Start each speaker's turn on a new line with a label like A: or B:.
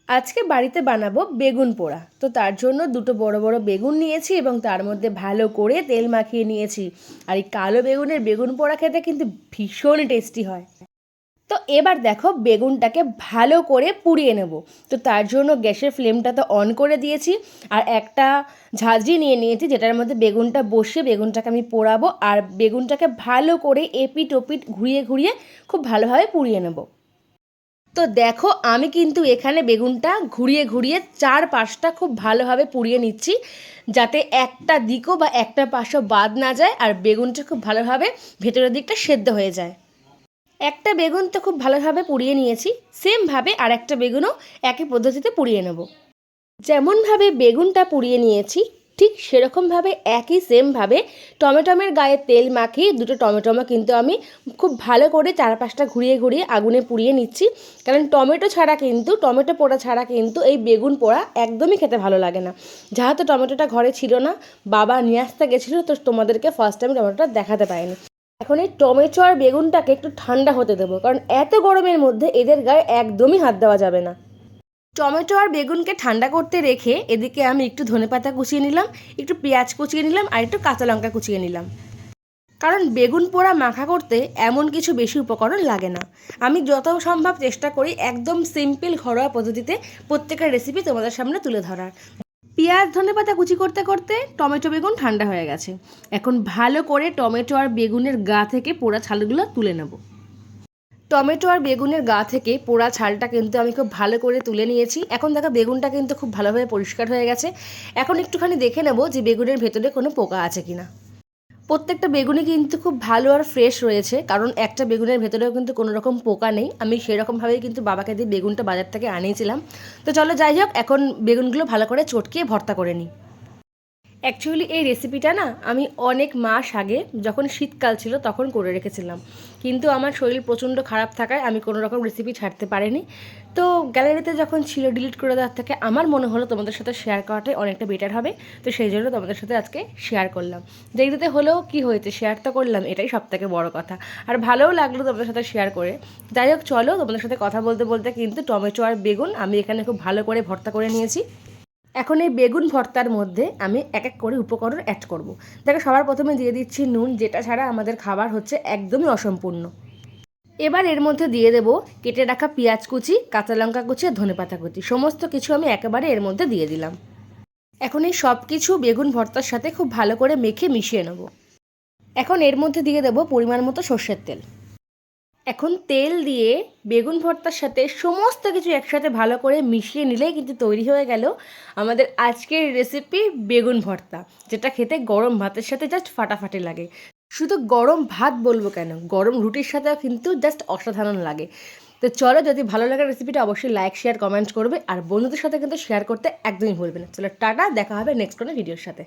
A: আজকে বাড়িতে বানাবো বেগুন পোড়া। তো তার জন্য দুটো বড় বড় বেগুন নিয়েছি এবং তার মধ্যে ভালো করে তেল মাখিয়ে নিয়েছি। আর এই কালো বেগুনের বেগুন পোড়া খেতে কিন্তু ভীষণ টেস্টি হয়। তো এবার দেখো বেগুনটাকে ভালো করে পুড়িয়ে নেব। তো তার জন্য গ্যাসের ফ্লেমটা তো অন করে দিয়েছি, আর একটা ঝাঁঝরি নিয়ে নিয়েছি যেটার মধ্যে বেগুনটা বসিয়ে বেগুনটাকে আমি পোড়াবো। আর বেগুনটাকে ভালো করে এপিট ওপিট ঘুরিয়ে ঘুরিয়ে খুব ভালোভাবে পুড়িয়ে নেব। তো দেখো আমি কিন্তু এখানে বেগুনটা ঘুরিয়ে ঘুরিয়ে চার পাশটা খুব ভালোভাবে পুড়িয়ে নিচ্ছি, যাতে একটা দিকও বা একটা পাশও বাদ না যায়, আর বেগুনটা খুব ভালোভাবে ভেতরের দিকটা সেদ্ধ হয়ে যায়। একটা বেগুন তো খুব ভালোভাবে পুড়িয়ে নিয়েছি, সেমভাবে আর একটা বেগুনও একই পদ্ধতিতে পুড়িয়ে নেব। যেমনভাবে বেগুনটা পুড়িয়ে নিয়েছি ঠিক সেরকমভাবে একই সেমভাবে টমেটোমের গায়ে তেল মাখিয়ে দুটো টমেটোমা কিন্তু আমি খুব ভালো করে চারপাশটা ঘুরিয়ে ঘুরিয়ে আগুনে পুড়িয়ে নিচ্ছি। কারণ টমেটো পোড়া ছাড়া কিন্তু এই বেগুন পোড়া একদমই খেতে ভালো লাগে না। যেহেতু টমেটোটা ঘরে ছিল না, বাবা নিয়ে আসতে গেছিলো, তো তোমাদেরকে ফার্স্ট টাইম টমেটোটা দেখাতে পারিনি। এখন এই টমেটো আর বেগুনটাকে একটু ঠান্ডা হতে দেবো, কারণ এত গরমের মধ্যে এদের গায়ে একদমই হাত দেওয়া যাবে না। টমেটো আর বেগুনকে ঠান্ডা করতে রেখে এদিকে আমি একটু ধনেপাতা কুচিয়ে নিলাম, একটু পেঁয়াজ কুচিয়ে নিলাম, আর একটু কাঁচা লঙ্কা কুচিয়ে নিলাম। কারণ বেগুন পোড়া মাখা করতে এমন কিছু বেশি উপকরণ লাগে না। আমি যত সম্ভব চেষ্টা করি একদম সিম্পল ঘরোয়া পদ্ধতিতে প্রত্যেকের রেসিপি তোমাদের সামনে তুলে ধরার। পেঁয়াজ ধনেপাতা কুচি করতে করতে টমেটো বেগুন ঠান্ডা হয়ে গেছে। এখন ভালো করে টমেটো আর বেগুনের গা থেকে পোড়া ছালগুলো তুলে নেব। টমেটো আর বেগুনের গা থেকে পোড়া ছালটা কিন্তু আমি খুব ভালো করে তুলে নিয়েছি। এখন দেখো বেগুনটা কিন্তু খুব ভালোভাবে পরিষ্কার হয়ে গেছে। এখন একটুখানি দেখে নেব যে বেগুনের ভেতরে কোনো পোকা আছে কিনা। প্রত্যেকটা বেগুনই কিন্তু খুব ভালো আর ফ্রেশ রয়েছে, কারণ একটা বেগুনের ভেতরেও কিন্তু কোনো রকম পোকা নেই। আমি সেরকমভাবেই কিন্তু বাবাকে দিয়ে বেগুনটা বাজার থেকে আনিয়েছিলাম। তো চলো যাই হোক, এখন বেগুনগুলো ভালো করে চটকিয়ে ভর্তা করে নিই। অ্যাকচুয়ালি এই রেসিপিটা না আমি অনেক মাস আগে যখন শীতকাল ছিল তখন করে রেখেছিলাম, কিন্তু আমার শরীর প্রচণ্ড খারাপ থাকায় আমি কোনো রকম রেসিপি ছাড়তে পারিনি। তো গ্যালারিতে যখন ছিল ডিলিট করে দেওয়ার থেকে আমার মনে হলো তোমাদের সাথে শেয়ার করাটাই অনেকটা বেটার হবে। তো সেই জন্য তোমাদের সাথে আজকে শেয়ার করলাম। দেরিতে হলেও কি হয়েছে, শেয়ার তো করলাম, এটাই সবথেকে বড় কথা। আর ভালোও লাগলো তোমাদের সাথে শেয়ার করে। যাই হোক চলো, তোমাদের সাথে কথা বলতে বলতে কিন্তু টমেটো আর বেগুন আমি এখানে খুব ভালো করে ভর্তা করে নিয়েছি। এখন এই বেগুন ভর্তার মধ্যে আমি এক এক করে উপকরণ অ্যাড করব। দেখো সবার প্রথমে দিয়ে দিচ্ছি নুন, যেটা ছাড়া আমাদের খাবার হচ্ছে একদমই অসম্পূর্ণ। এবার এর মধ্যে দিয়ে দেবো কেটে রাখা পেঁয়াজ কুচি, কাঁচা লঙ্কা কুচি আর ধনেপাতা কুচি, সমস্ত কিছু আমি একেবারে এর মধ্যে দিয়ে দিলাম। এখন এই সব কিছু বেগুন ভর্তার সাথে খুব ভালো করে মেখে মিশিয়ে নেব। এখন এর মধ্যে দিয়ে দেবো পরিমাণ মতো সর্ষের তেল। এখন তেল দিয়ে বেগুন ভর্তার সাথে সমস্ত কিছু একসাথে ভালো করে মিশিয়ে নিলেই কিন্তু তৈরি হয়ে গেল আমাদের আজকের রেসিপি বেগুন ভর্তা, যেটা খেতে গরম ভাতের সাথে জাস্ট ফাটাফাটি লাগে। শুধু গরম ভাত বলবো কেন, গরম রুটির সাথেও কিন্তু জাস্ট অসাধারণ লাগে। তো চলো, যদি ভালো লাগে রেসিপিটা অবশ্যই লাইক শেয়ার কমেন্ট করবে, আর বন্ধুদের সাথে কিন্তু শেয়ার করতে একদমই ভুলবে না। চলো টাটা, দেখা হবে নেক্সট কোনো ভিডিওর সাথে।